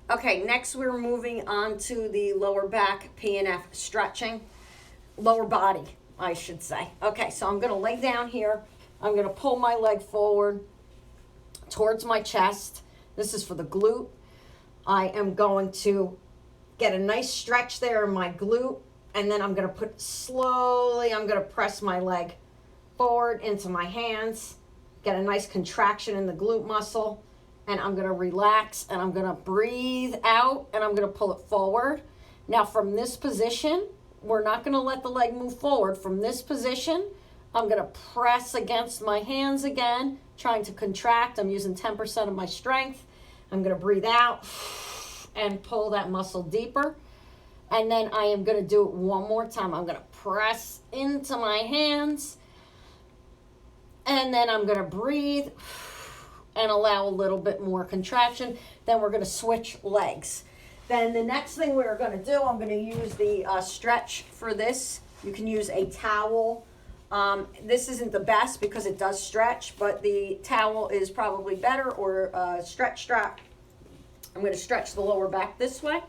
Okay, next we're moving on to the lower back PNF stretching. Lower body, I should say. Okay, so I'm going to lay down here. I'm going to pull my leg forward towards my chest. This is for the glute. I am going to get a nice stretch there in my glute, and then I'm going to I'm going to press my leg forward into my hands, get a nice contraction in the glute muscle, and I'm going to relax, and I'm going to breathe out, and I'm going to pull it forward. Now from this position, we're not going to let the leg move forward. From this position, I'm going to press against my hands again, trying to contract. I'm using 10% of my strength. I'm going to breathe out and pull that muscle deeper. And then I am going to do it one more time. I'm going to press into my hands. And then I'm going to breathe and allow a little bit more contraction. Then we're going to switch legs. Then the next thing we're going to do, I'm going to use the stretch for this. You can use a towel. This isn't the best because it does stretch, but the towel is probably better, or a stretch strap. I'm going to stretch the lower back this way.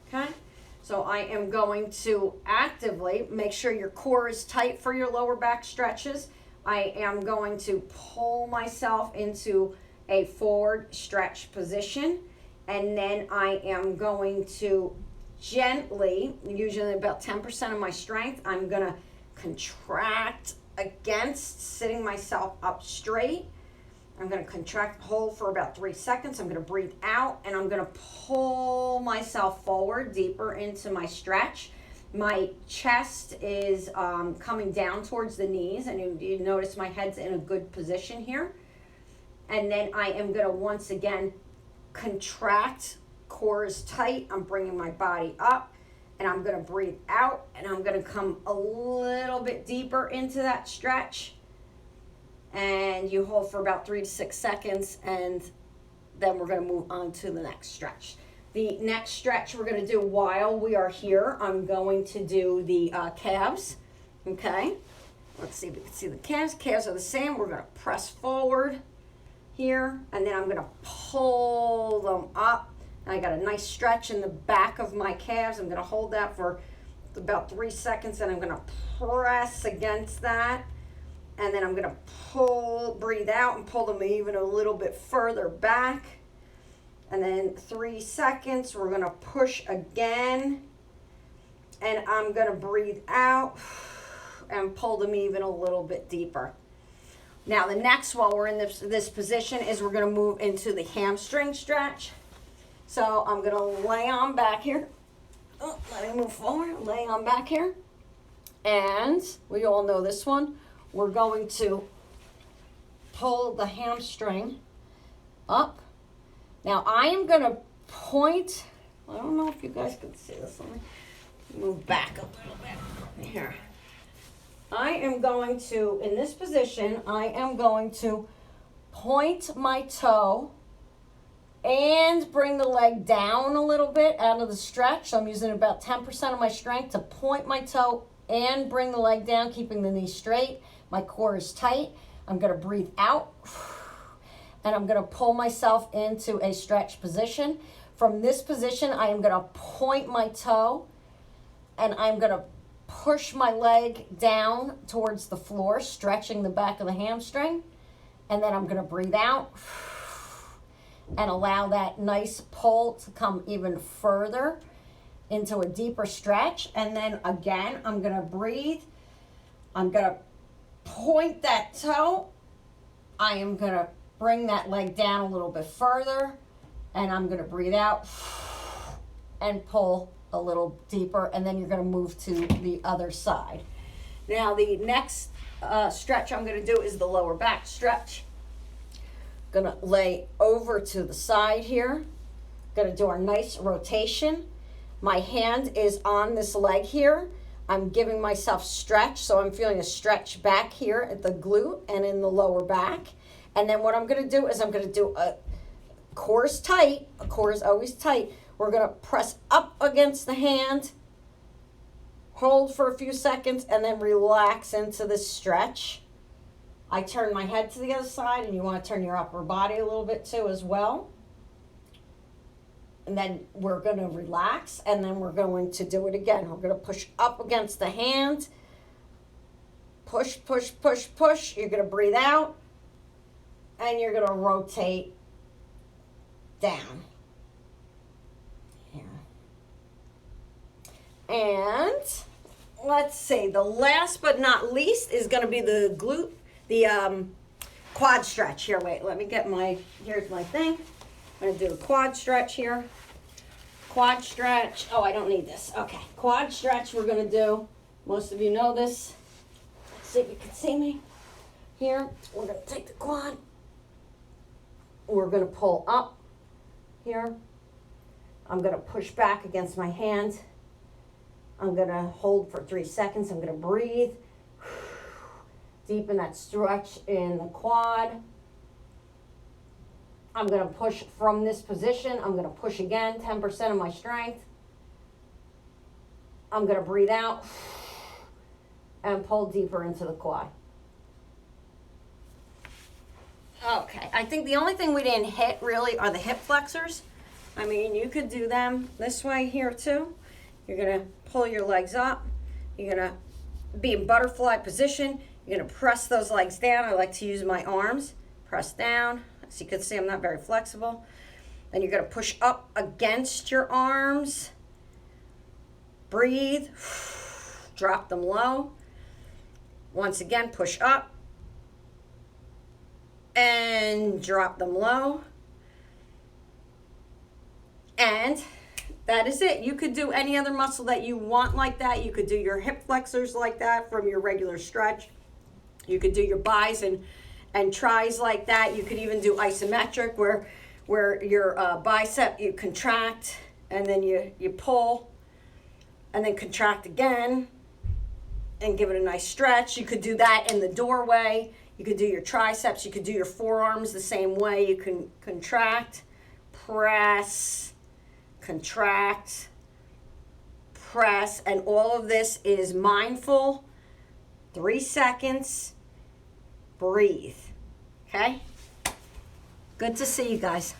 Okay? So I am going to actively make sure your core is tight for your lower back stretches. I am going to pull myself into a forward stretch position, and then I am going to gently, usually about 10% of my strength, I'm going to contract against sitting myself up straight. I'm going to contract, hold for about 3 seconds. I'm going to breathe out, and I'm going to pull myself forward deeper into my stretch. My chest is coming down towards the knees, and you notice my head's in a good position here. And then I am going to once again contract, core is tight. I'm bringing my body up, and I'm going to breathe out, and I'm going to come a little bit deeper into that stretch. And you hold for about 3 to 6 seconds, and then we're going to move on to the next stretch. The next stretch we're going to do while we are here, I'm going to do the calves. Okay, let's see if we can see the calves. Calves are the same. We're going to press forward here, and then I'm going to pull them up. And I got a nice stretch in the back of my calves. I'm going to hold that for about 3 seconds, and I'm going to press against that. And then I'm going to breathe out and pull them even a little bit further back. And then 3 seconds, we're going to push again. And I'm going to breathe out and pull them even a little bit deeper. Now the next, while we're in this position, is we're going to move into the hamstring stretch. So I'm going to lay on back here. Oh, let me move forward. Lay on back here. And we all know this one. We're going to pull the hamstring up. Now I am going to point, I don't know if you guys can see this. Let me move back a little bit here. I am going to, in this position, I am going to point my toe and bring the leg down a little bit out of the stretch. So I'm using about 10% of my strength to point my toe and bring the leg down, keeping the knee straight. My core is tight. I'm going to breathe out, and I'm going to pull myself into a stretch position. From this position, I am going to point my toe, and I'm going to push my leg down towards the floor, stretching the back of the hamstring. And then I'm going to breathe out and allow that nice pull to come even further into a deeper stretch. And then again, I'm going to breathe. I'm going to point that toe. I am going to bring that leg down a little bit further, and I'm going to breathe out and pull a little deeper, and then you're going to move to the other side. Now the next stretch I'm going to do is the lower back stretch. Going to lay over to the side here. Going to do our nice rotation. My hand is on this leg here. I'm giving myself stretch, so I'm feeling a stretch back here at the glute and in the lower back. And then what I'm going to do is I'm going to do a core is tight. A core is always tight. We're going to press up against the hand, hold for a few seconds, and then relax into this stretch. I turn my head to the other side, and you want to turn your upper body a little bit too as well. And then we're going to relax, and then we're going to do it again. We're going to push up against the hand. Push, push, push, push. You're going to breathe out, and you're going to rotate down. Here. And let's see, the last but not least is going to be the quad stretch. Here, wait, let me get here's my thing. I'm going to do a quad stretch here. Quad stretch. Oh, I don't need this. Okay, quad stretch we're going to do. Most of you know this. Let's see if you can see me. Here, we're going to take the quad. We're going to pull up here. I'm going to push back against my hand. I'm going to hold for 3 seconds. I'm going to breathe. Deepen that stretch in the quad. I'm going to push from this position. I'm going to push again, 10% of my strength. I'm going to breathe out and pull deeper into the quad. Okay, I think the only thing we didn't hit really are the hip flexors. I mean, you could do them this way here too. You're going to pull your legs up. You're going to be in butterfly position. You're going to press those legs down. I like to use my arms. Press down. As you can see, I'm not very flexible. Then you're going to push up against your arms. Breathe. Drop them low. Once again, push up. And drop them low. And that is it. You could do any other muscle that you want like that. You could do your hip flexors like that from your regular stretch. You could do your bis and tris like that. You could even do isometric where your bicep you contract and then you pull and then contract again and give it a nice stretch. You could do that in the doorway. You could do your triceps. You could do your forearms the same way. You can contract, press, contract, press, and all of this is mindful. 3 seconds. Breathe. Okay? Good to see you guys.